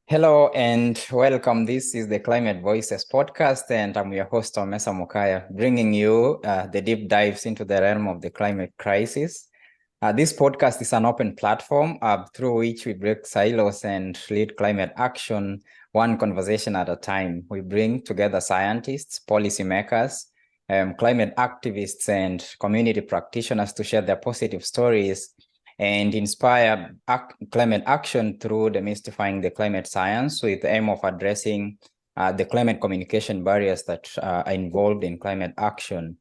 Hello and welcome. This is the Climate Voices podcast, and I'm your host, Omesa Mukaya, bringing you the deep dives into the realm of the climate crisis. This podcast is an open platform through which we break silos and lead climate action one conversation at a time. We bring together scientists, policymakers, climate activists, and community practitioners to share their positive stories and inspire climate action through demystifying the climate science with the aim of addressing the climate communication barriers that are involved in climate action.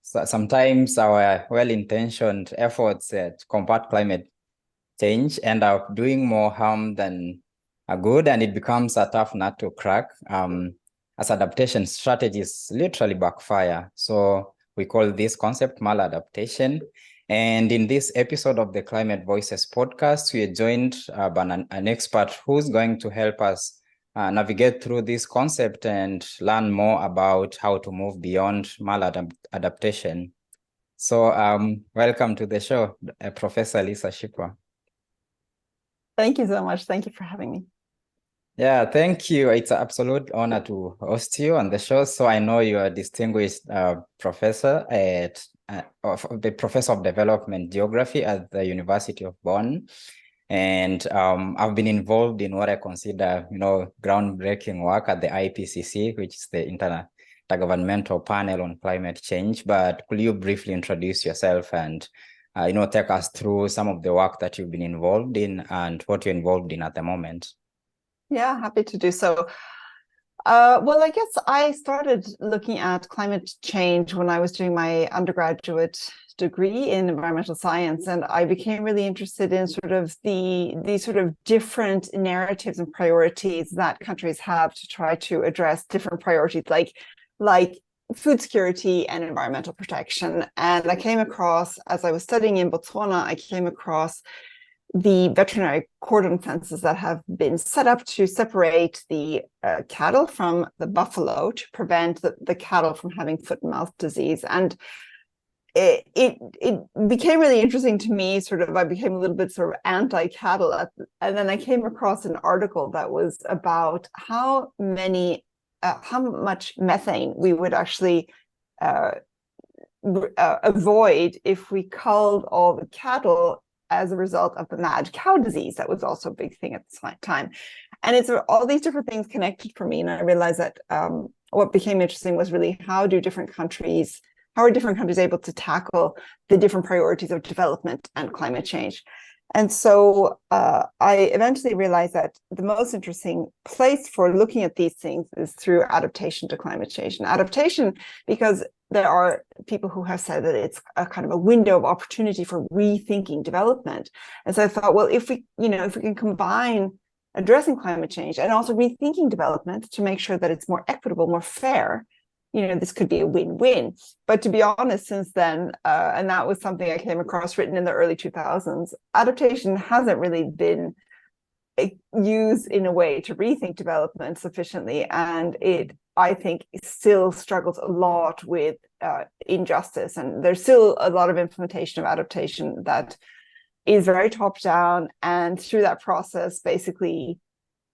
Sometimes our well-intentioned efforts to combat climate change end up doing more harm than good, and it becomes a tough nut to crack as adaptation strategies literally backfire. So we call this concept maladaptation. And in this episode of the Climate Voices podcast, we are joined by an expert who's going to help us navigate through this concept and learn more about how to move beyond maladaptation. So welcome to the show, Professor Lisa Schipper. Thank you so much. Thank you for having me. Yeah, thank you. It's an absolute honor to host you on the show. So I know you are a distinguished professor the Professor of Development Geography at the University of Bonn. And I've been involved in what I consider, groundbreaking work at the IPCC, which is the Intergovernmental Panel on Climate Change. But could you briefly introduce yourself and, take us through some of the work that you've been involved in and what you're involved in at the moment? Yeah, happy to do so. I guess I started looking at climate change when I was doing my undergraduate degree in environmental science, and I became really interested in sort of the sort of different narratives and priorities that countries have to try to address different priorities, like food security and environmental protection. And I came across, as I was studying in Botswana, I came across the veterinary cordon fences that have been set up to separate the cattle from the buffalo to prevent the cattle from having foot and mouth disease. And it became really interesting to me. I became a little bit sort of anti-cattle. And then I came across an article that was about how much methane we would actually avoid if we culled all the cattle as a result of the mad cow disease. That was also a big thing at the time. And it's all these different things connected for me. And I realized that what became interesting was really how are different countries able to tackle the different priorities of development and climate change? And so I eventually realized that the most interesting place for looking at these things is through adaptation to climate change. And adaptation, because there are people who have said that it's a kind of a window of opportunity for rethinking development. And so I thought, well, if we can combine addressing climate change and also rethinking development to make sure that it's more equitable, more fair, this could be a win-win. But to be honest, since then, and that was something I came across written in the early 2000s, adaptation hasn't really been used in a way to rethink development sufficiently. And I think, still struggles a lot with injustice. And there's still a lot of implementation of adaptation that is very top-down, and through that process, basically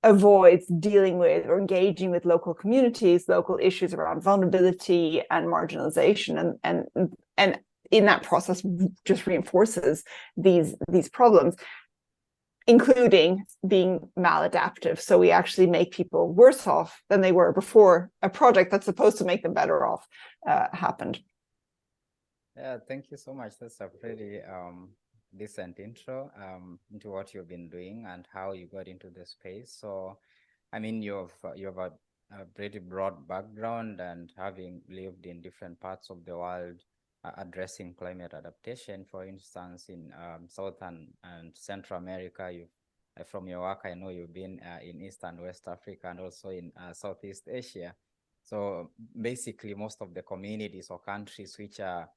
avoids dealing with or engaging with local communities, local issues around vulnerability and marginalization, and in that process just reinforces these problems, including being maladaptive. So we actually make people worse off than they were before a project that's supposed to make them better off happened. Yeah, thank you so much. That's a pretty decent intro into what you've been doing and how you got into the space. So, I mean, you have a pretty broad background, and having lived in different parts of the world addressing climate adaptation. For instance, in South and Central America, from your work, I know you've been in East and West Africa, and also in Southeast Asia. So basically, most of the communities or countries which are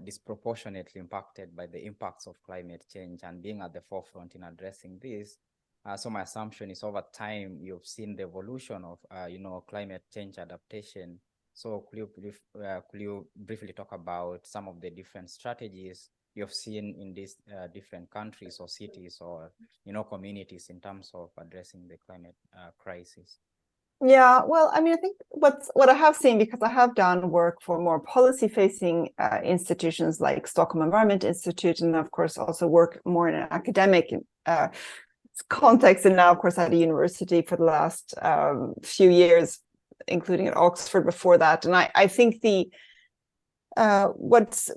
disproportionately impacted by the impacts of climate change, and being at the forefront in addressing this. So my assumption is, over time, you've seen the evolution of, climate change adaptation. So could you briefly talk about some of the different strategies you've seen in these different countries or cities or, communities in terms of addressing the climate crisis? Yeah, well, I mean, I think what I have seen, because I have done work for more policy-facing institutions like Stockholm Environment Institute, and of course also work more in an academic context, and now, of course, at a university for the last few years, including at Oxford before that. And I think what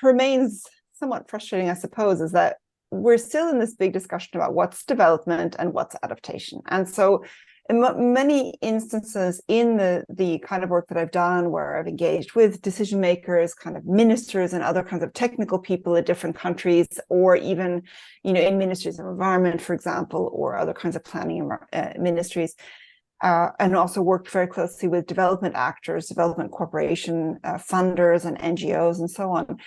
remains somewhat frustrating, I suppose, is that we're still in this big discussion about what's development and what's adaptation. And so in many instances in the kind of work that I've done, where I've engaged with decision makers, kind of ministers and other kinds of technical people in different countries, or even, in ministries of environment, for example, or other kinds of planning ministries, and also worked very closely with development actors, development corporation funders and NGOs and so on,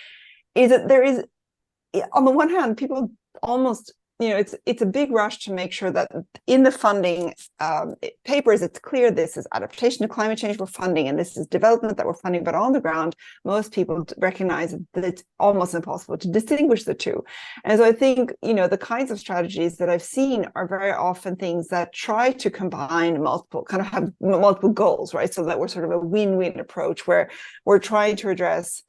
is that there is, on the one hand, people almost, it's a big rush to make sure that in the funding papers, it's clear this is adaptation to climate change we're funding, and this is development that we're funding. But on the ground, most people recognize that it's almost impossible to distinguish the two. And so I think, the kinds of strategies that I've seen are very often things that try to combine have multiple goals, right? So that we're sort of a win-win approach where we're trying to address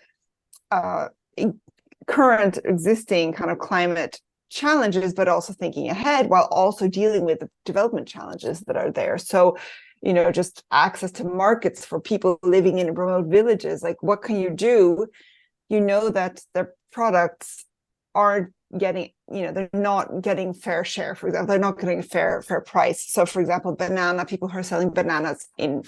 current existing kind of climate challenges, but also thinking ahead while also dealing with the development challenges that are there. So, just access to markets for people living in remote villages. Like, what can you do? That their products aren't getting, they're not getting fair share. For example, they're not getting a fair price. So, for example, people who are selling bananas in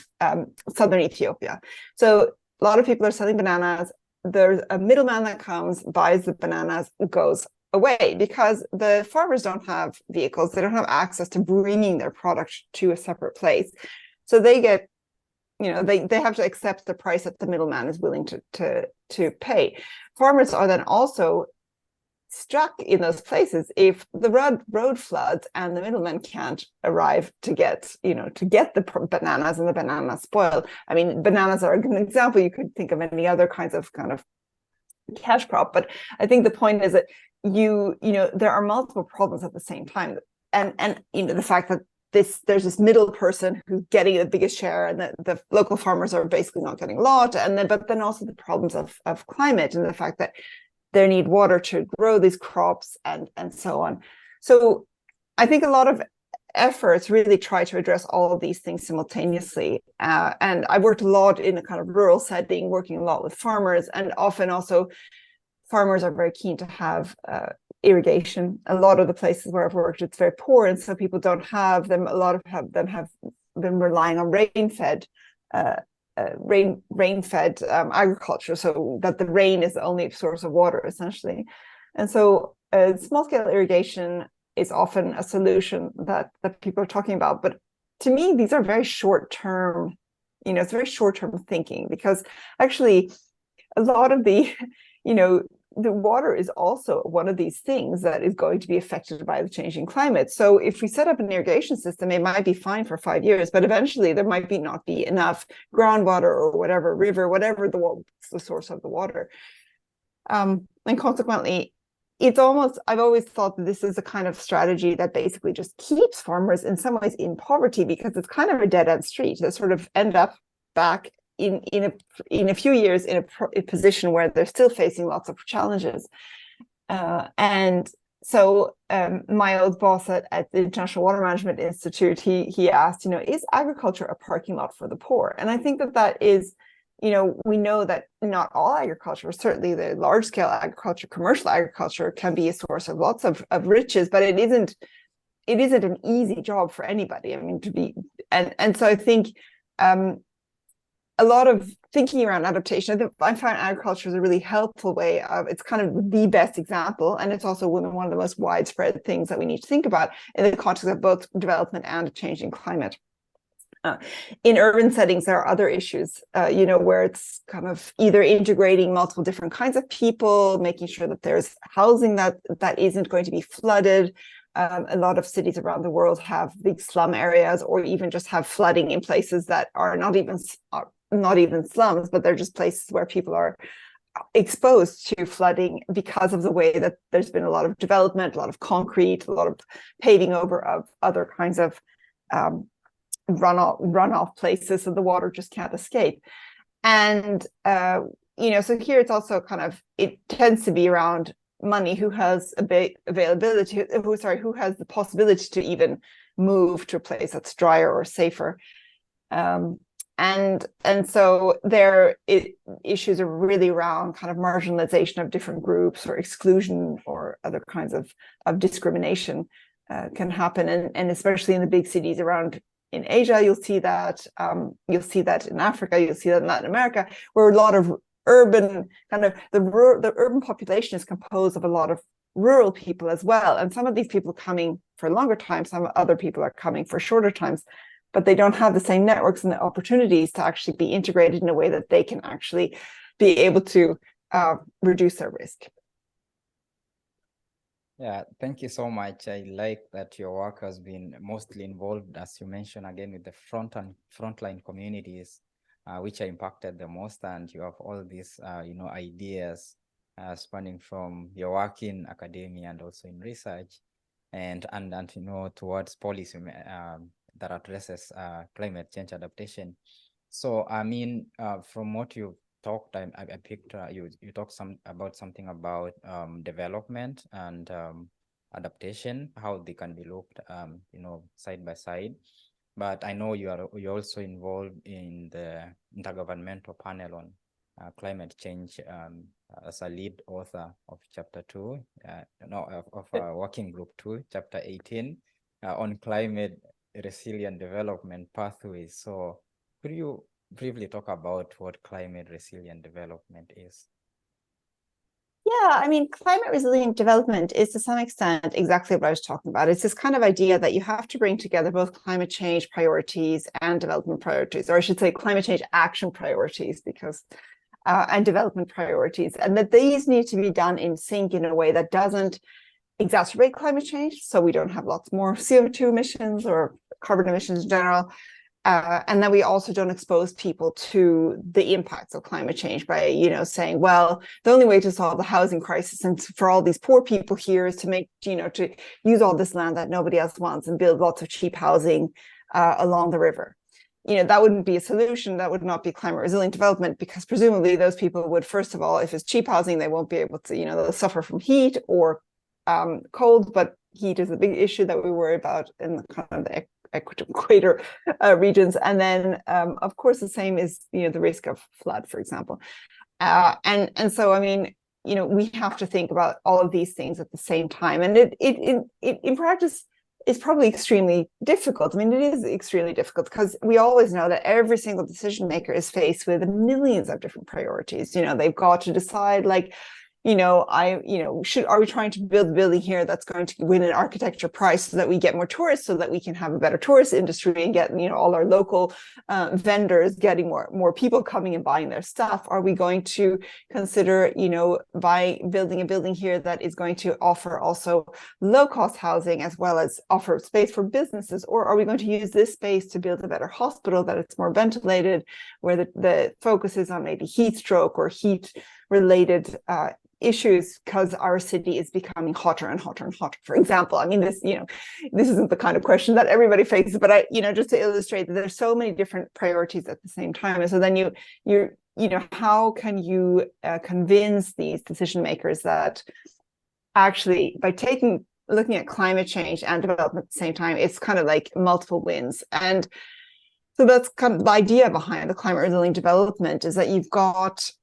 southern Ethiopia. So a lot of people are selling bananas. There's a middleman that comes, buys the bananas, goes away, because the farmers don't have vehicles, they don't have access to bringing their product to a separate place. So they get, they have to accept the price that the middleman is willing to pay. Farmers are then also stuck in those places if the road floods and the middleman can't arrive to get the bananas, and the bananas spoil. I mean, bananas are a good example. You could think of any other kinds of kind of cash crop, but I think the point is that there are multiple problems at the same time, and the fact that there's this middle person who's getting the biggest share, and the local farmers are basically not getting a lot, but then also the problems of climate, and the fact that they need water to grow these crops, and so on. So I think a lot of efforts really try to address all of these things simultaneously. And I worked a lot in a kind of rural setting, working a lot with farmers, and often also farmers are very keen to have irrigation. A lot of the places where I've worked, it's very poor, and so people don't have them. A lot of them have been relying on rain-fed agriculture, so that the rain is the only source of water, essentially. And so small-scale irrigation is often a solution that people are talking about. But to me, these are very short-term, it's very short-term thinking, because actually a lot of the water is also one of these things that is going to be affected by the changing climate. So if we set up an irrigation system, it might be fine for 5 years, but eventually there might not be enough groundwater or whatever, river, whatever the source of the water. And consequently, I've always thought that this is a kind of strategy that basically just keeps farmers in some ways in poverty, because it's kind of a dead-end street. They sort of end up back in a few years in a position where they're still facing lots of challenges. And so my old boss at the International Water Management Institute, he asked, is agriculture a parking lot for the poor? And I think that is, we know that not all agriculture, certainly the large scale agriculture, commercial agriculture, can be a source of lots of riches, but it isn't an easy job for anybody. I mean, and so I think a lot of thinking around adaptation, I find agriculture is a really helpful way of, it's kind of the best example, and it's also one of the most widespread things that we need to think about in the context of both development and a changing climate. In urban settings, there are other issues, where it's kind of either integrating multiple different kinds of people, making sure that there's housing that isn't going to be flooded. A lot of cities around the world have big slum areas, or even just have flooding in places that are not even slums, but they're just places where people are exposed to flooding because of the way that there's been a lot of development, a lot of concrete, a lot of paving over of other kinds of runoff places, so the water just can't escape. And so here it's also it tends to be around money, who has availability, who has the possibility to even move to a place that's drier or safer. And so issues are really around kind of marginalization of different groups, or exclusion, or other kinds of discrimination can happen. And especially in the big cities around in Asia, you'll see that in Africa, you'll see that in Latin America, where a lot of urban the urban population is composed of a lot of rural people as well. And some of these people are coming for longer time, some other people are coming for shorter times, but they don't have the same networks and the opportunities to actually be integrated in a way that they can actually be able to reduce their risk. Yeah, thank you so much. I like that your work has been mostly involved, as you mentioned, again, with the frontline communities, which are impacted the most. And you have all these, ideas spanning from your work in academia and also in research, and towards policy that addresses climate change adaptation. So, I mean, from what you've talked, I picked you talked about something about development and adaptation, how they can be looked side by side. But I know you're also involved in the Intergovernmental Panel on Climate Change as a lead author of Chapter 2, Working Group 2, Chapter 18 on climate resilient development pathways. So could you briefly talk about what climate resilient development is? Yeah, I mean, climate resilient development is to some extent exactly what I was talking about. It's this kind of idea that you have to bring together both climate change priorities and development priorities, or I should say climate change action priorities, and development priorities, and that these need to be done in sync in a way that doesn't exacerbate climate change, so we don't have lots more CO2 emissions or carbon emissions in general. And then we also don't expose people to the impacts of climate change by, saying, well, the only way to solve the housing crisis and for all these poor people here is to to use all this land that nobody else wants and build lots of cheap housing along the river. That wouldn't be a solution. That would not be climate resilient development, because presumably those people would, first of all, if it's cheap housing, they won't be able to, they'll suffer from heat or cold, but heat is a big issue that we worry about in the kind of the equator regions. And then, of course, the same is, the risk of flood, for example. And so, I mean, we have to think about all of these things at the same time. And it in practice is probably extremely difficult. I mean, it is extremely difficult because we always know that every single decision maker is faced with millions of different priorities. They've got to decide, like, are we trying to build a building here that's going to win an architecture prize so that we get more tourists, so that we can have a better tourist industry and get, all our local vendors getting more people coming and buying their stuff? Are we going to consider, by building a building here that is going to offer also low-cost housing as well as offer space for businesses? Or are we going to use this space to build a better hospital that it's more ventilated, where the focus is on maybe heat stroke or heat related issues, because our city is becoming hotter and hotter and hotter, for example? I mean, this isn't the kind of question that everybody faces, but just to illustrate that there's so many different priorities at the same time. And so then how can you convince these decision makers that actually by looking at climate change and development at the same time, it's kind of like multiple wins? And so that's kind of the idea behind the climate resilient development, is that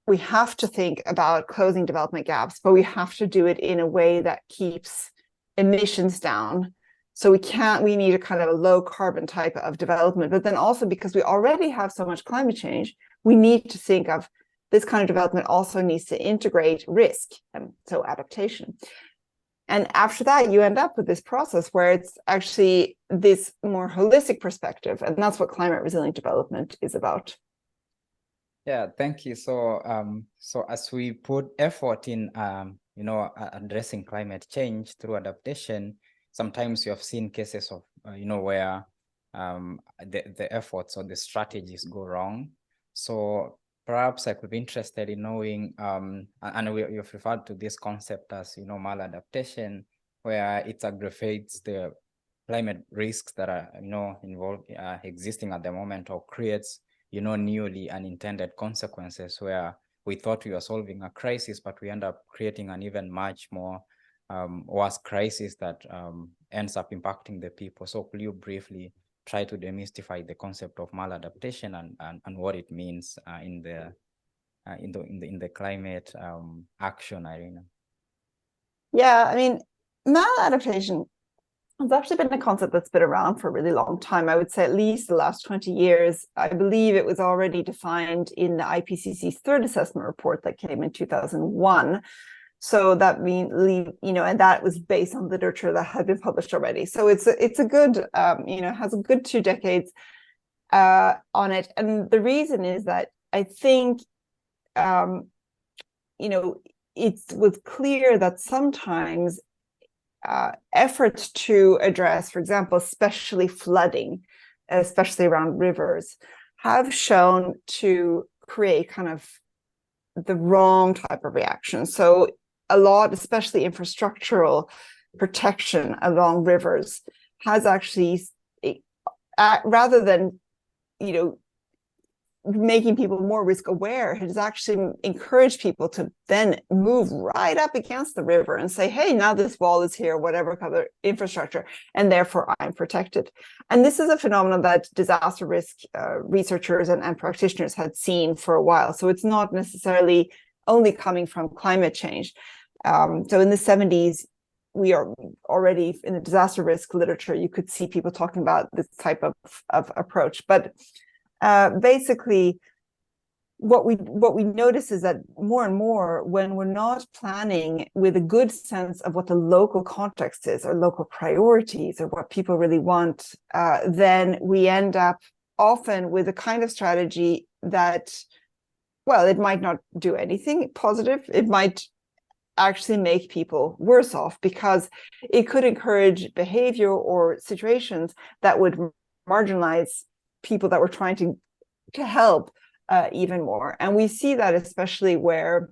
we have to think about closing development gaps, but we have to do it in a way that keeps emissions down. So we need a kind of a low carbon type of development, but then also because we already have so much climate change, we need to think of this kind of development also needs to integrate risk, so adaptation. And after that, you end up with this process where it's actually this more holistic perspective. And that's what climate resilient development is about. Yeah, thank you. So, so as we put effort in, addressing climate change through adaptation, sometimes you have seen cases of, where the efforts or the strategies go wrong. So perhaps I could be interested in knowing, and you've referred to this concept as, maladaptation, where it aggravates the climate risks that are, involved, existing at the moment, or creates, newly unintended consequences where we thought we were solving a crisis, but we end up creating an even much more worse crisis that ends up impacting the people. So could you briefly try to demystify the concept of maladaptation and what it means in the climate action arena? Yeah, I mean, maladaptation has actually been a concept that's been around for a really long time. I would say at least the last 20 years. I believe it was already defined in the IPCC's third assessment report that came in 2001. So that means, and that was based on literature that had been published already. So it's a good, has a good 2 decades on it. And the reason is that I think, it was clear that sometimes efforts to address, for example, especially flooding, especially around rivers, have shown to create kind of the wrong type of reaction. So a lot, especially infrastructural protection along rivers, has actually, rather than, making people more risk aware, it has actually encouraged people to then move right up against the river and say, hey, now this wall is here, whatever other infrastructure, and therefore I'm protected. And this is a phenomenon that disaster risk researchers and practitioners had seen for a while. So it's not necessarily only coming from climate change. So in the 70s, we are already in the disaster risk literature, you could see people talking about this type of approach. But basically, what we notice is that more and more, when we're not planning with a good sense of what the local context is, or local priorities, or what people really want, then we end up often with a kind of strategy that, well, it might not do anything positive. It might actually make people worse off, because it could encourage behavior or situations that would marginalize people that we're trying to help even more. And we see that especially where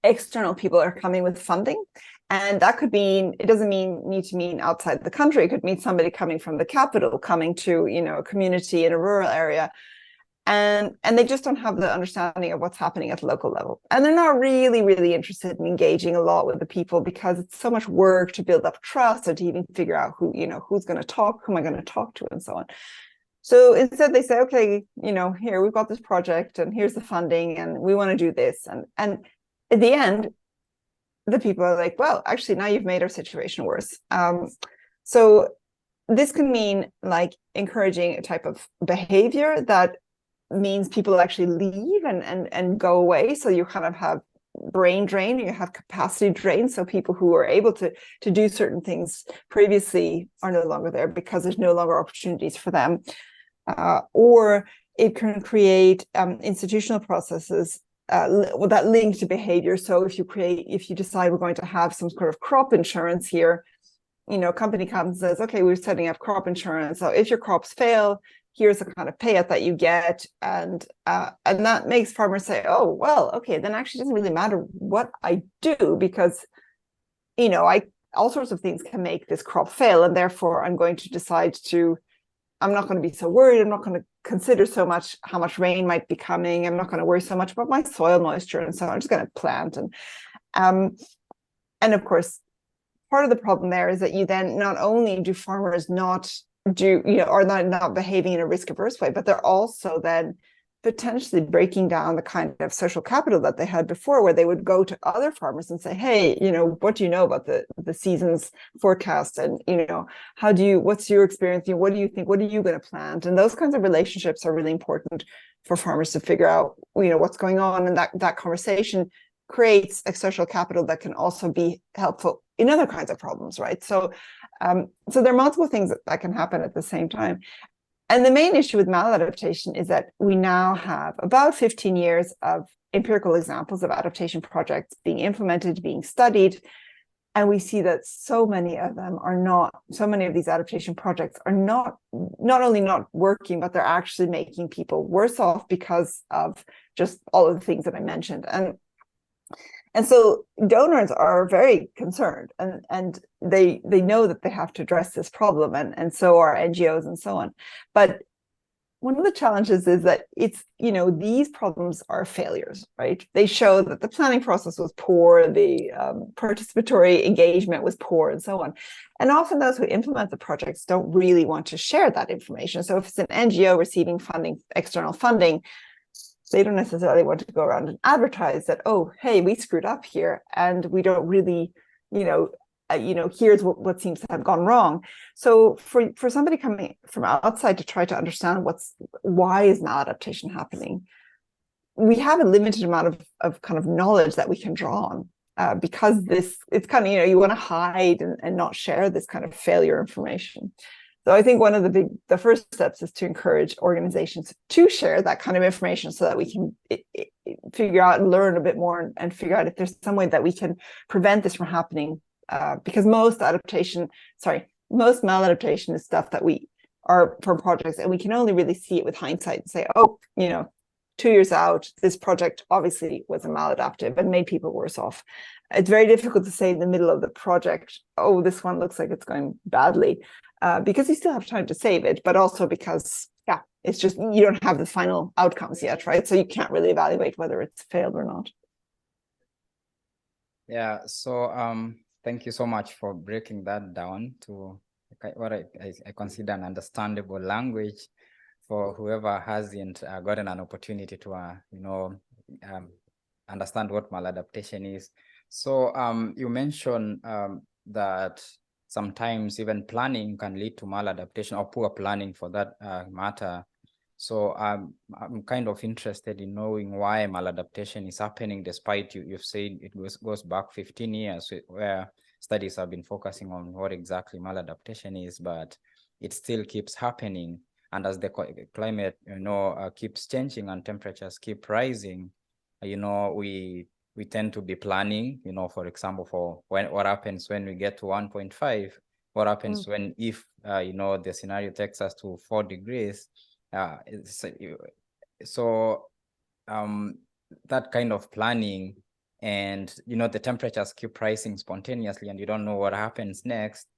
external people are coming with funding. And that could mean, it doesn't need to mean outside the country. It could mean somebody coming from the capital, coming to, a community in a rural area. And they just don't have the understanding of what's happening at the local level. And they're not really, really interested in engaging a lot with the people, because it's so much work to build up trust and to even figure out who's going to talk, who am I going to talk to, and so on. So instead they say, okay, here we've got this project and here's the funding and we want to do this. And at the end, the people are like, well, actually, now you've made our situation worse. So this can mean like encouraging a type of behavior that means people actually leave and go away. So you kind of have brain drain, you have capacity drain. So people who are able to do certain things previously are no longer there because there's no longer opportunities for them. Or it can create institutional processes that link to behavior. So if you decide we're going to have some sort of crop insurance here, a company comes and says, okay, we're setting up crop insurance. So if your crops fail, here's the kind of payout that you get. And that makes farmers say, oh, well, okay, then actually it doesn't really matter what I do, because, all sorts of things can make this crop fail. And therefore I'm going to decide I'm not going to be so worried. I'm not going to consider so much how much rain might be coming. I'm not going to worry so much about my soil moisture and so on. I'm just going to plant. And of course, part of the problem there is that you then not only do farmers not or not behaving in a risk-averse way, but they're also then potentially breaking down the kind of social capital that they had before, where they would go to other farmers and say, hey, what do you know about the season's forecast? And, what's your experience? What do you think? What are you going to plant? And those kinds of relationships are really important for farmers to figure out, what's going on. And that conversation creates a social capital that can also be helpful in other kinds of problems, right? So there are multiple things that can happen at the same time. And the main issue with maladaptation is that we now have about 15 years of empirical examples of adaptation projects being implemented, being studied. And we see that so many of these adaptation projects are not only not working, but they're actually making people worse off because of just all of the things that I mentioned. And so donors are very concerned, and they know that they have to address this problem, and so are NGOs and so on. But one of the challenges is that these problems are failures, right? They show that the planning process was poor, the participatory engagement was poor, and so on. And often those who implement the projects don't really want to share that information. So if it's an NGO receiving funding, external funding, they don't necessarily want to go around and advertise that, oh, hey, we screwed up here, and we don't really, here's what seems to have gone wrong. So for somebody coming from outside to try to understand why is maladaptation happening, we have a limited amount of kind of knowledge that we can draw on, because it's kind of, you want to hide and not share this kind of failure information. So I think one of the first steps is to encourage organizations to share that kind of information so that we can figure out and learn a bit more and figure out if there's some way that we can prevent this from happening. Because most maladaptation is stuff that we are from projects, and we can only really see it with hindsight and say, oh, 2 years out, this project obviously was a maladaptive and made people worse off. It's very difficult to say in the middle of the project, oh, this one looks like it's going badly, because you still have time to save it, but also because, it's just, you don't have the final outcomes yet, right? So you can't really evaluate whether it's failed or not. Yeah, so thank you so much for breaking that down to what I consider an understandable language for whoever hasn't gotten an opportunity to, understand what maladaptation is. So you mentioned that sometimes even planning can lead to maladaptation, or poor planning for that matter. So I'm kind of interested in knowing why maladaptation is happening, despite you've said it goes back 15 years, where studies have been focusing on what exactly maladaptation is, but it still keeps happening. And as the climate, keeps changing and temperatures keep rising, we tend to be planning, for example, for what happens when we get to 1.5, what happens when, if, the scenario takes us to 4 degrees. So that kind of planning, and the temperatures keep rising spontaneously, and you don't know what happens next,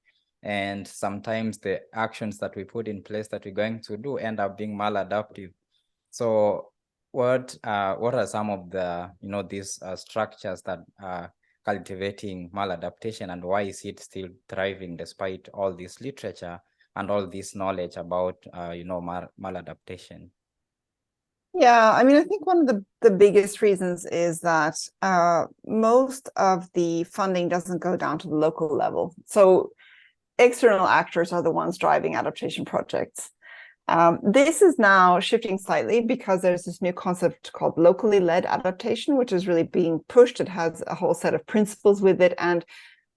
and sometimes the actions that we put in place that we're going to do end up being maladaptive. So what are some of the these structures that are cultivating maladaptation, and why is it still thriving despite all this literature and all this knowledge about maladaptation? Yeah, I mean, I think one of the biggest reasons is that most of the funding doesn't go down to the local level. So external actors are the ones driving adaptation projects. This is now shifting slightly because there's this new concept called locally led adaptation, which is really being pushed. It has a whole set of principles with it, and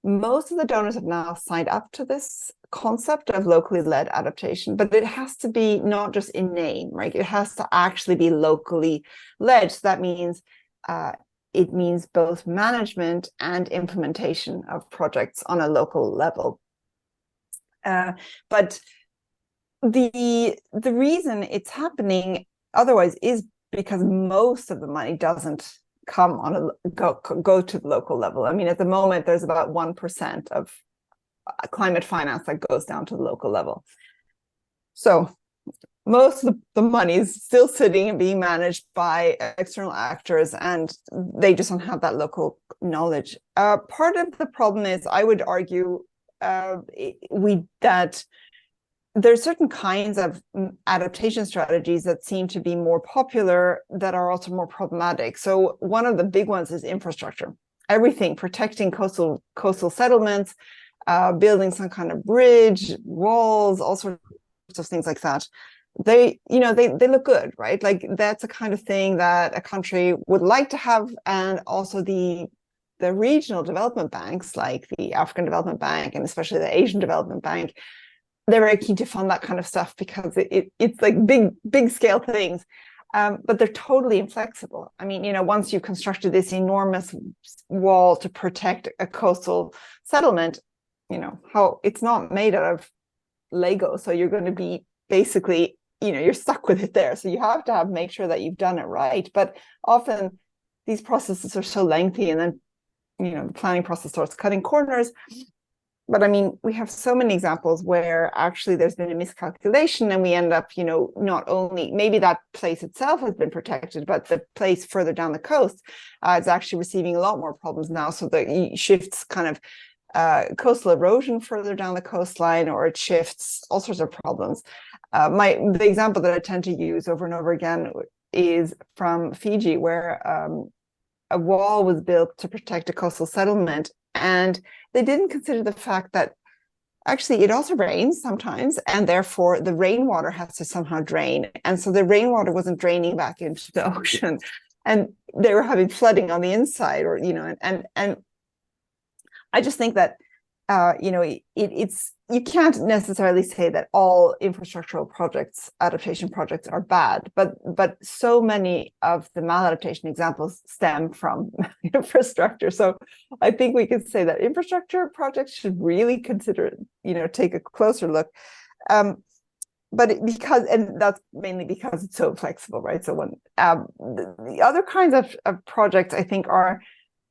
most of the donors have now signed up to this concept of locally led adaptation, but it has to be not just in name, right? It has to actually be locally led. So that means it means both management and implementation of projects on a local level. But the reason it's happening otherwise is because most of the money doesn't come on go to the local level. I mean, at the moment, there's about 1% of climate finance that goes down to the local level. So most of the money is still sitting and being managed by external actors, and they just don't have that local knowledge. Part of the problem is, I would argue, that there's certain kinds of adaptation strategies that seem to be more popular that are also more problematic. So one of the big ones is infrastructure. Everything, protecting coastal settlements, building some kind of bridge, walls, all sorts of things like that. They look good, right? Like, that's a kind of thing that a country would like to have, and also the regional development banks, like the African Development Bank and especially the Asian Development Bank, they're very keen to fund that kind of stuff because it's like big scale things. but they're totally inflexible. I mean, once you've constructed this enormous wall to protect a coastal settlement, how it's not made out of Lego. So you're going to be basically, you're stuck with it there. So you have to make sure that you've done it right. But often these processes are so lengthy, and then, the planning process starts cutting corners. But I mean, we have so many examples where actually there's been a miscalculation, and we end up, not only maybe that place itself has been protected, but the place further down the coast is actually receiving a lot more problems now. So that it shifts kind of coastal erosion further down the coastline, or it shifts all sorts of problems. The example that I tend to use over and over again is from Fiji, where a wall was built to protect a coastal settlement, and they didn't consider the fact that actually it also rains sometimes, and therefore the rainwater has to somehow drain. And so the rainwater wasn't draining back into the ocean, and they were having flooding on the inside, or, and I just think that, it's, you can't necessarily say that all infrastructural projects, adaptation projects, are bad, but so many of the maladaptation examples stem from infrastructure. So I think we could say that infrastructure projects should really consider, take a closer look. But that's mainly because it's so flexible, right? So when the other kinds of projects, I think, are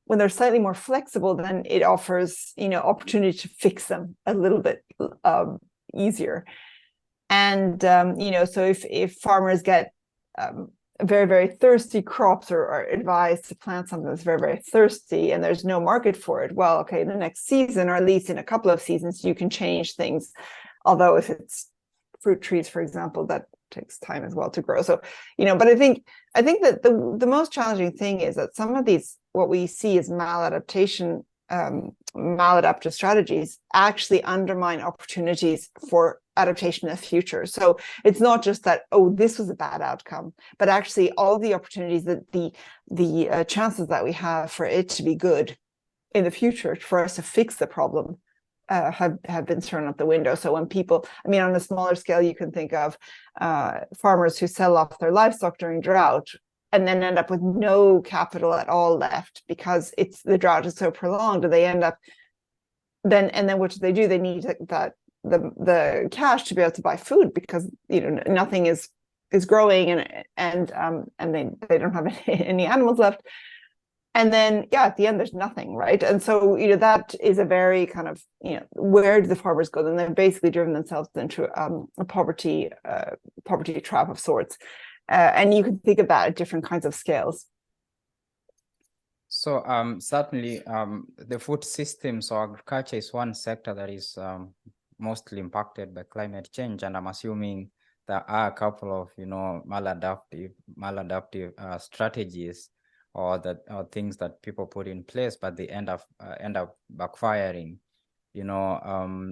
when they're slightly more flexible, then it offers, opportunity to fix them a little bit easier. And, so if farmers get very, very thirsty crops, or are advised to plant something that's very, very thirsty, and there's no market for it, well, okay, the next season, or at least in a couple of seasons, you can change things. Although if it's fruit trees, for example, that takes time as well to grow. So, but I think that the most challenging thing is that some of these, what we see as maladaptation, maladaptive strategies, actually undermine opportunities for adaptation in the future. So it's not just that, oh, this was a bad outcome, but actually all the opportunities, that the chances that we have for it to be good in the future, for us to fix the problem, have been thrown out the window. So when people, I mean, on a smaller scale, you can think of farmers who sell off their livestock during drought, and then end up with no capital at all left because the drought is so prolonged, and they end up then what do? They need the cash to be able to buy food, because nothing is growing, and they don't have any animals left. And then, at the end, there's nothing, right? And so, that is a very kind of, where do the farmers go? Then they've basically driven themselves into a poverty trap of sorts. And you can think of that at different kinds of scales. So certainly the food systems or agriculture is one sector that is mostly impacted by climate change. And I'm assuming there are a couple of, maladaptive strategies or things that people put in place, but they end up backfiring.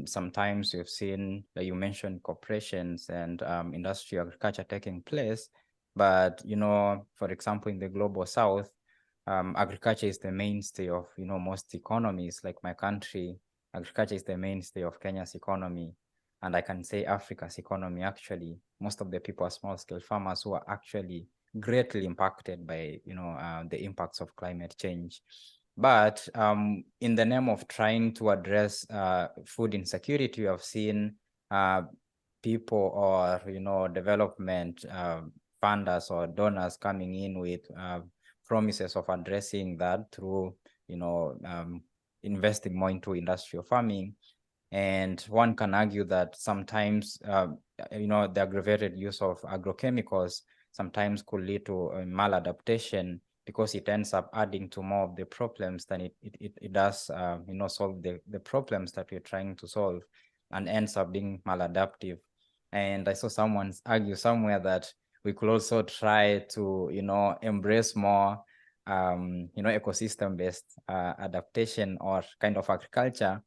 Sometimes you've seen that you mentioned corporations and industrial agriculture taking place, but for example, in the global south, agriculture is the mainstay of most economies. Like my country, agriculture is the mainstay of Kenya's economy, and I can say Africa's economy. Actually, most of the people are small-scale farmers who are actually greatly impacted by the impacts of climate change. But in the name of trying to address food insecurity, we have seen people or development funders or donors coming in with promises of addressing that through investing more into industrial farming. And one can argue that sometimes the aggravated use of agrochemicals sometimes could lead to maladaptation, because it ends up adding to more of the problems than it does solve the problems that we're trying to solve, and ends up being maladaptive. And I saw someone argue somewhere that we could also try to embrace more ecosystem-based adaptation or kind of agriculture,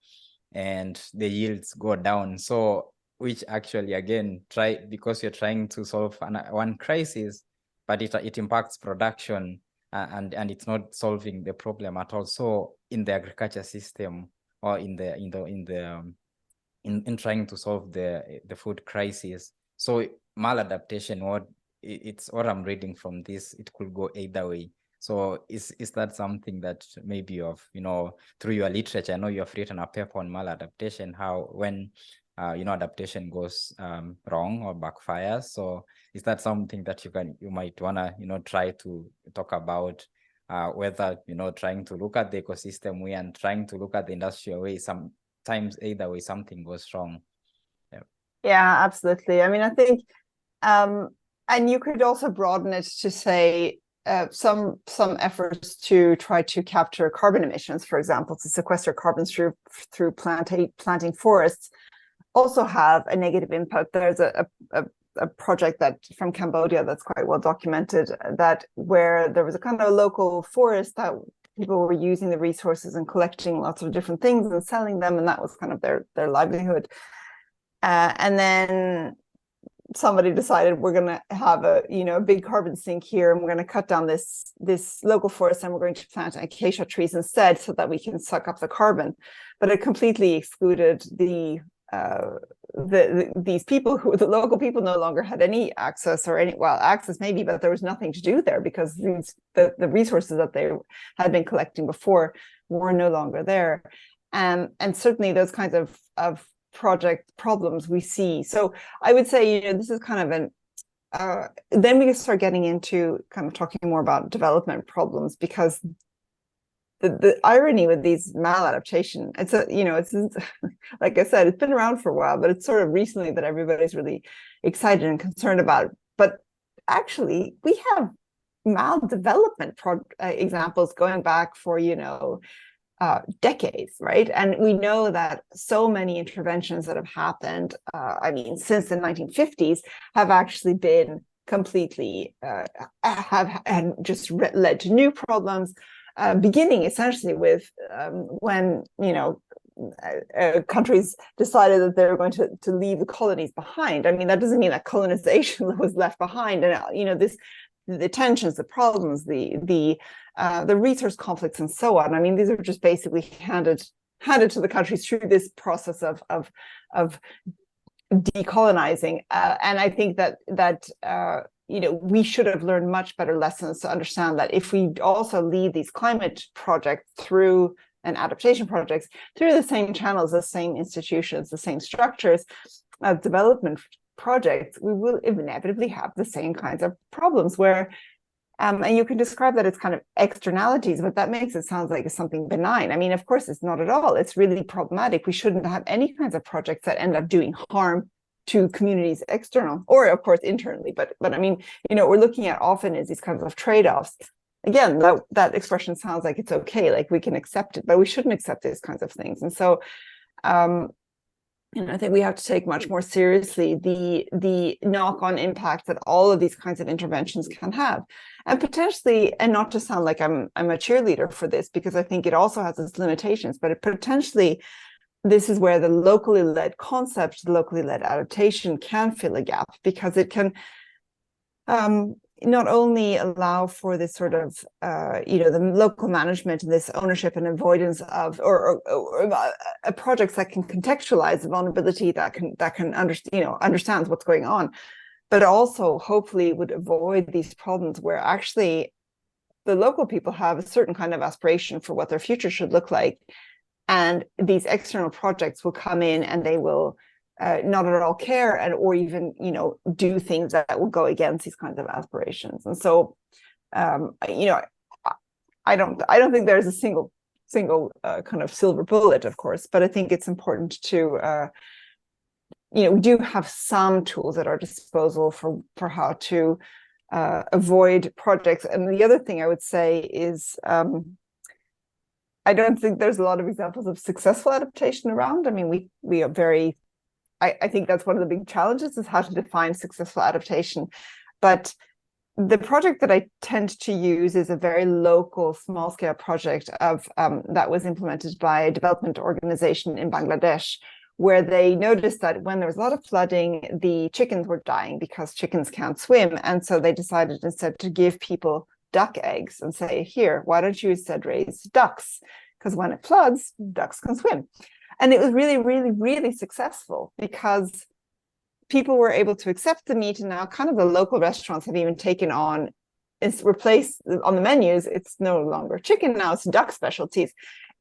and the yields go down. So which actually, again, because you're trying to solve one crisis, but it impacts production, and it's not solving the problem at all. So in the agriculture system, or in trying to solve the food crisis, so maladaptation, what it's what I'm reading from this, it could go either way. So is that something that maybe you've, through your literature, I know you have written a paper on maladaptation, how when adaptation goes wrong or backfires. So is that something that you might wanna, try to talk about, whether, trying to look at the ecosystem way and trying to look at the industrial way, sometimes either way something goes wrong. Yeah, absolutely. I mean, I think, and you could also broaden it to say some efforts to try to capture carbon emissions, for example, to sequester carbon through planting forests, also have a negative impact. There's a project that from Cambodia that's quite well documented, that where there was a kind of a local forest that people were using the resources and collecting lots of different things and selling them, and that was kind of their livelihood. And then somebody decided we're going to have a big carbon sink here, and we're going to cut down this local forest, and we're going to plant acacia trees instead so that we can suck up the carbon. But it completely excluded these people the local people no longer had any access, or access maybe, but there was nothing to do there because the resources that they had been collecting before were no longer there. And certainly those kinds of project problems we see. So I would say, this is kind of then we start getting into kind of talking more about development problems, because the irony with these maladaptation, it's like I said, it's been around for a while, but it's sort of recently that everybody's really excited and concerned about it. But actually, we have maldevelopment examples going back for decades, right? And we know that so many interventions that have happened, since the 1950s, have actually been completely have just led to new problems. Beginning essentially with when countries decided that they were going to leave the colonies behind. I mean, that doesn't mean that colonization was left behind, and the tensions, the problems, the resource conflicts, and so on. I mean, these are just basically handed to the countries through this process of decolonizing, and I think that we should have learned much better lessons to understand that if we also lead these climate projects through and adaptation projects through the same channels, the same institutions, the same structures of development projects, we will inevitably have the same kinds of problems where, and you can describe that as kind of externalities, but that makes it sound like it's something benign. I mean, of course, it's not at all. It's really problematic. We shouldn't have any kinds of projects that end up doing harm to communities external, or of course internally. But I mean, we're looking at often is these kinds of trade-offs. Again, that expression sounds like it's okay, like we can accept it, but we shouldn't accept these kinds of things. And so, I think we have to take much more seriously the knock-on impact that all of these kinds of interventions can have, and potentially, and not to sound like I'm a cheerleader for this, because I think it also has its limitations, but it potentially, this is where the locally led concept, the locally led adaptation can fill a gap, because it can not only allow for this sort of, the local management and this ownership and avoidance of, or projects that can contextualize the vulnerability, that can understands what's going on, but also hopefully would avoid these problems where actually the local people have a certain kind of aspiration for what their future should look like. And these external projects will come in and they will not at all care, or even do things that will go against these kinds of aspirations. And so, I don't think there's a single kind of silver bullet, of course, but I think it's important to we do have some tools at our disposal for how to avoid projects. And the other thing I would say is, I don't think there's a lot of examples of successful adaptation around. I mean, we are very, I think that's one of the big challenges, is how to define successful adaptation. But the project that I tend to use is a very local, small-scale project that was implemented by a development organization in Bangladesh, where they noticed that when there was a lot of flooding, the chickens were dying because chickens can't swim. And so they decided instead to give people duck eggs and say, here, why don't you instead raise ducks? Because when it floods, ducks can swim. And it was really, really, really successful, because people were able to accept the meat, and now kind of the local restaurants have even taken on, it's replaced on the menus, it's no longer chicken, now it's duck specialties.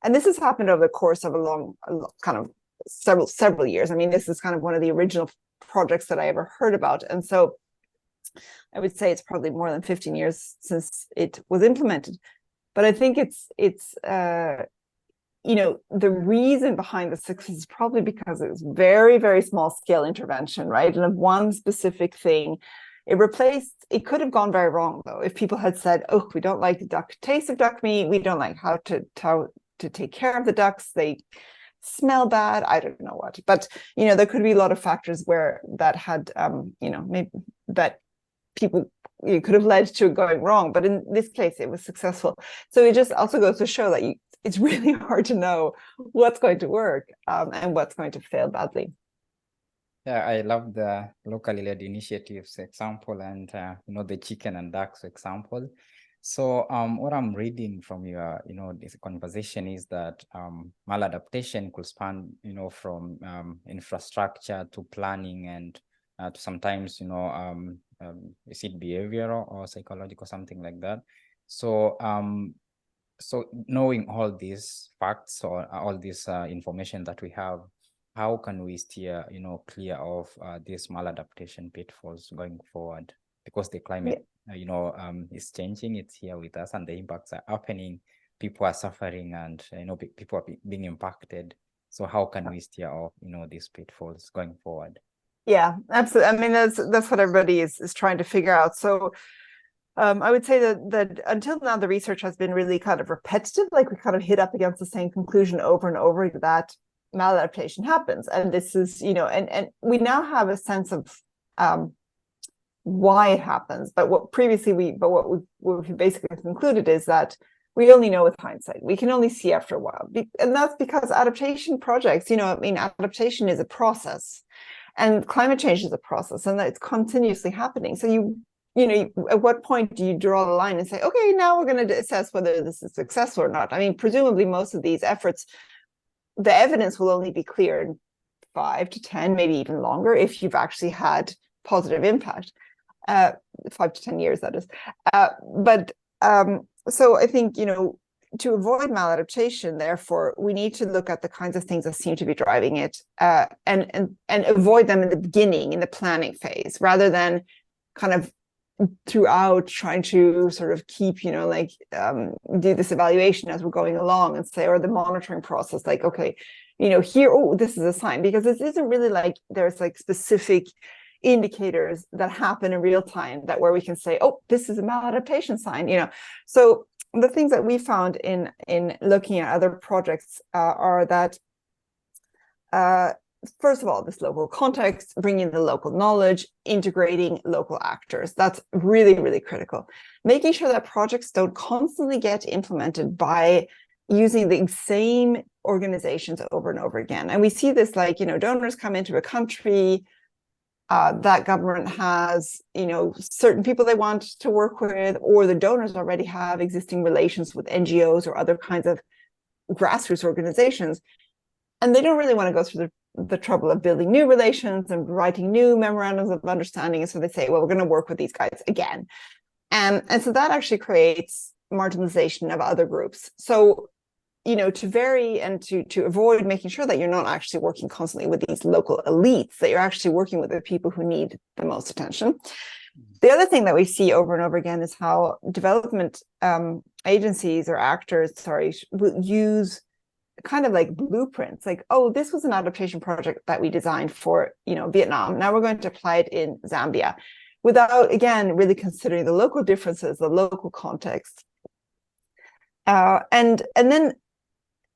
And this has happened over the course of a long kind of several years. I mean, this is kind of one of the original projects that I ever heard about. And so I would say it's probably more than 15 years since it was implemented. But I think it's you know, the reason behind the success is probably because it was very, very small scale intervention, right? And of one specific thing, it could have gone very wrong though. If people had said, oh, we don't like the taste of duck meat, we don't like how to take care of the ducks, they smell bad, I don't know what. But, you know, there could be a lot of factors where that had, you know, maybe that people, it could have led to it going wrong. But in this case, it was successful. So it just also goes to show that it's really hard to know what's going to work and what's going to fail badly. Yeah, I love the locally led initiatives example and, you know, the chicken and ducks example. So what I'm reading from your, you know, this conversation is that maladaptation could span, you know, from infrastructure to planning and to sometimes, you know, is it behavioral or psychological, something like that. So so knowing all these facts or all this information that we have, how can we steer, you know, clear of these maladaptation pitfalls going forward? Because the climate, you know, is changing. It's here with us, and the impacts are happening. People are suffering, and you know, people are being impacted. So how can we steer off, you know, these pitfalls going forward? Yeah, absolutely. I mean, that's what everybody is trying to figure out. So I would say that until now, the research has been really kind of repetitive. Like we kind of hit up against the same conclusion over and over, that maladaptation happens. And this is, you know, and we now have a sense of why it happens. But what we basically concluded is that we only know with hindsight. We can only see after a while. And that's because adaptation projects, you know, I mean, adaptation is a process and climate change is a process, and that it's continuously happening. So you know, at what point do you draw the line and say, okay, now we're going to assess whether this is successful or not? I mean, presumably most of these efforts, the evidence will only be clear in 5 to 10, maybe even longer, if you've actually had positive impact. 5 to 10 years, that is. So I think, you know, to avoid maladaptation, therefore, we need to look at the kinds of things that seem to be driving it and avoid them in the beginning, in the planning phase, rather than kind of throughout trying to sort of keep, you know, like do this evaluation as we're going along and say, or the monitoring process, like, okay, you know, here, oh, this is a sign, because this isn't really like there's like specific indicators that happen in real time that where we can say, oh, this is a maladaptation sign, you know. So the things that we found in looking at other projects are that first of all, this local context, bringing the local knowledge, integrating local actors. That's really, really critical. Making sure that projects don't constantly get implemented by using the same organizations over and over again. And we see this, like, you know, donors come into a country, that government has, you know, certain people they want to work with, or the donors already have existing relations with NGOs or other kinds of grassroots organizations. And they don't really want to go through the trouble of building new relations and writing new memorandums of understanding. And so they say, well, we're going to work with these guys again. And so that actually creates marginalization of other groups. So, you know, to vary and to avoid, making sure that you're not actually working constantly with these local elites, that you're actually working with the people who need the most attention. The other thing that we see over and over again is how development agencies or actors, will use kind of like blueprints, like, oh, this was an adaptation project that we designed for, you know, Vietnam. Now we're going to apply it in Zambia, without, again, really considering the local differences, the local context. And then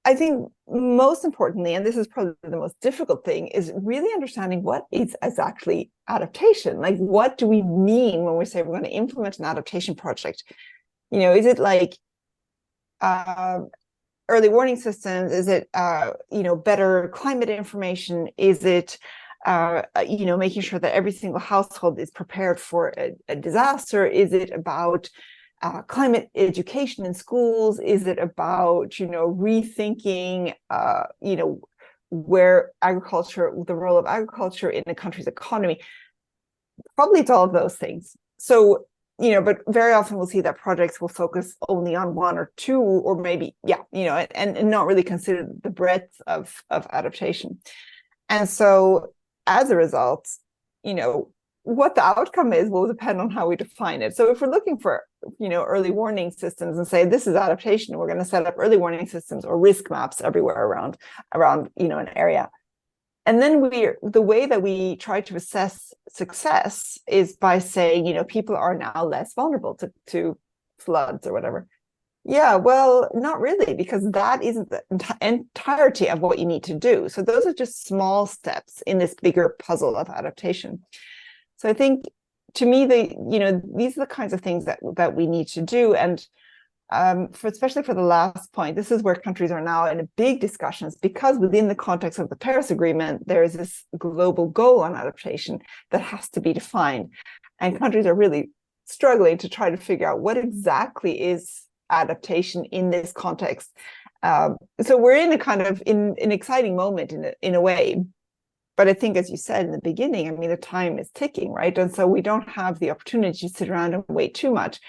I think most importantly, and this is probably the most difficult thing, is really understanding what is exactly adaptation. Like, what do we mean when we say we're going to implement an adaptation project? You know, is it like early warning systems? Is it, you know, better climate information? Is it, you know, making sure that every single household is prepared for a disaster? Is it about climate education in schools? Is it about, you know, rethinking, you know, where agriculture, the role of agriculture in a country's economy. Probably it's all of those things. So, but very often we'll see that projects will focus only on one or two, or maybe, and not really consider the breadth of adaptation. And so as a result, what the outcome is will depend on how we define it. So if we're looking for, early warning systems and say this is adaptation, we're going to set up early warning systems or risk maps everywhere around, an area. And then the way that we try to assess success is by saying, people are now less vulnerable to floods or whatever. Yeah, well, not really, because that isn't the entirety of what you need to do. So those are just small steps in this bigger puzzle of adaptation. So I think, to me, these are the kinds of things that we need to do. And especially for the last point, this is where countries are now in a big discussions, because within the context of the Paris Agreement, there is this global goal on adaptation that has to be defined. And countries are really struggling to try to figure out what exactly is adaptation in this context. So we're in a kind of an exciting moment in a way. But I think, as you said in the beginning, the time is ticking, right? And so we don't have the opportunity to sit around and wait too much.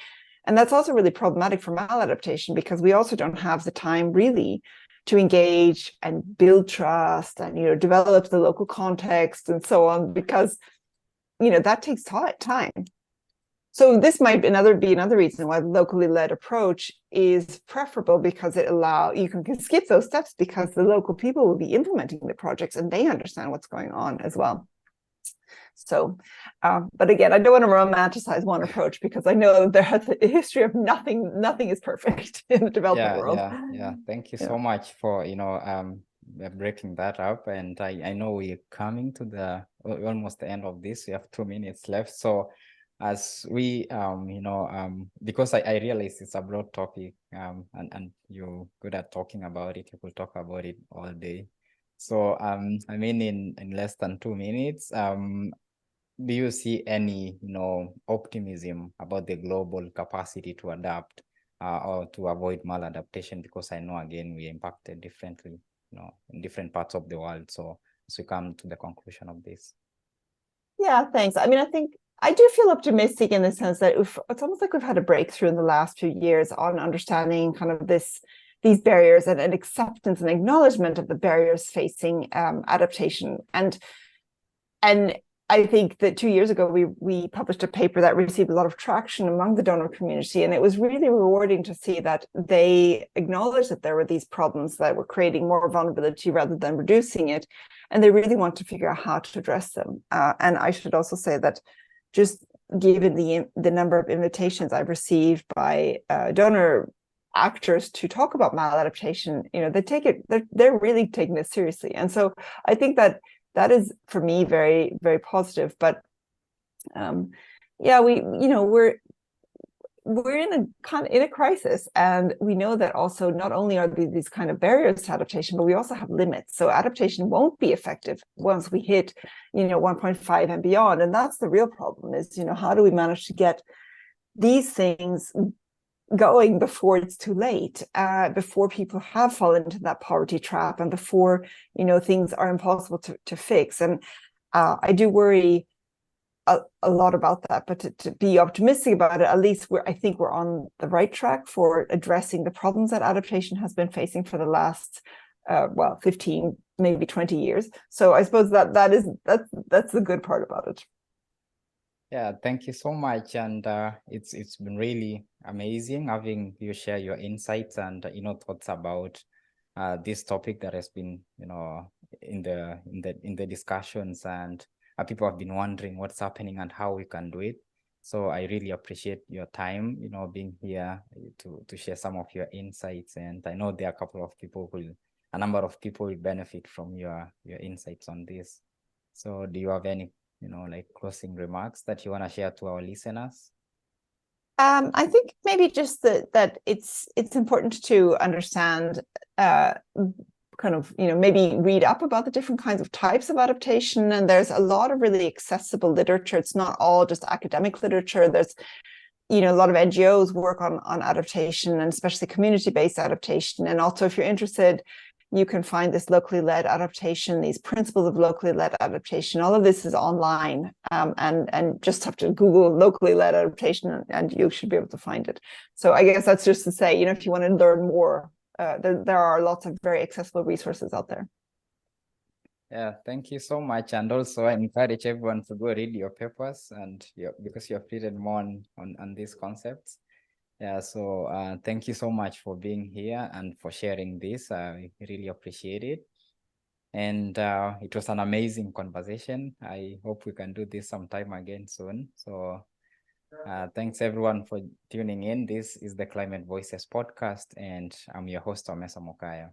And that's also really problematic for maladaptation, because we also don't have the time really to engage and build trust and, develop the local context and so on, because, that takes time. So this might be another reason why the locally led approach is preferable, because you can skip those steps, because the local people will be implementing the projects and they understand what's going on as well. So, but again, I don't want to romanticize one approach, because I know that there has a history of nothing is perfect in the developing world. Yeah. Thank you so much for, breaking that up. And I know we're coming to almost the end of this. We have 2 minutes left. So as we, because I realize it's a broad topic, and you're good at talking about it, you could talk about it all day. So, in less than 2 minutes, do you see any, optimism about the global capacity to adapt or to avoid maladaptation? Because I know, again, we're impacted differently, in different parts of the world. So as we come to the conclusion of this. Yeah, thanks. I think I do feel optimistic in the sense that it's almost like we've had a breakthrough in the last few years on understanding kind of these barriers and an acceptance and acknowledgement of the barriers facing adaptation. And I think that 2 years ago, we published a paper that received a lot of traction among the donor community. And it was really rewarding to see that they acknowledged that there were these problems that were creating more vulnerability rather than reducing it. And they really want to figure out how to address them. And I should also say that, just given the number of invitations I've received by donor actors to talk about maladaptation, they're really taking this seriously. And so I think that is, for me, very, very positive. But we're in a crisis, and we know that also not only are these kind of barriers to adaptation, but we also have limits. So adaptation won't be effective once we hit 1.5 and beyond. And that's the real problem, is how do we manage to get these things going before it's too late, before people have fallen into that poverty trap, and before things are impossible to fix. And I do worry a lot about that, but to be optimistic about it, at least I think we're on the right track for addressing the problems that adaptation has been facing for the last 15, maybe 20 years. So I suppose that's the good part about it. Yeah, thank you so much. And it's been really amazing having you share your insights and thoughts about this topic that has been in the discussions, and people have been wondering what's happening and how we can do it. So I really appreciate your time, being here to share some of your insights. And I know there are a number of people will benefit from your insights on this. So do you have any closing remarks that you want to share to our listeners? I think maybe just that it's important to understand, maybe read up about the different kinds of types of adaptation. And there's a lot of really accessible literature. It's not all just academic literature. There's a lot of NGOs work on adaptation, and especially community-based adaptation. And also, if you're interested, you can find this locally led adaptation, these principles of locally led adaptation. All of this is online, and just have to Google locally led adaptation, and you should be able to find it. So I guess that's just to say, if you want to learn more, there are lots of very accessible resources out there. Yeah, thank you so much. And also I encourage everyone to go read your papers and because you have written more on these concepts. Yeah, so thank you so much for being here and for sharing this. I really appreciate it. And it was an amazing conversation. I hope we can do this sometime again soon. So thanks everyone for tuning in. This is the Climate Voices podcast, and I'm your host, Omesa Mokaya.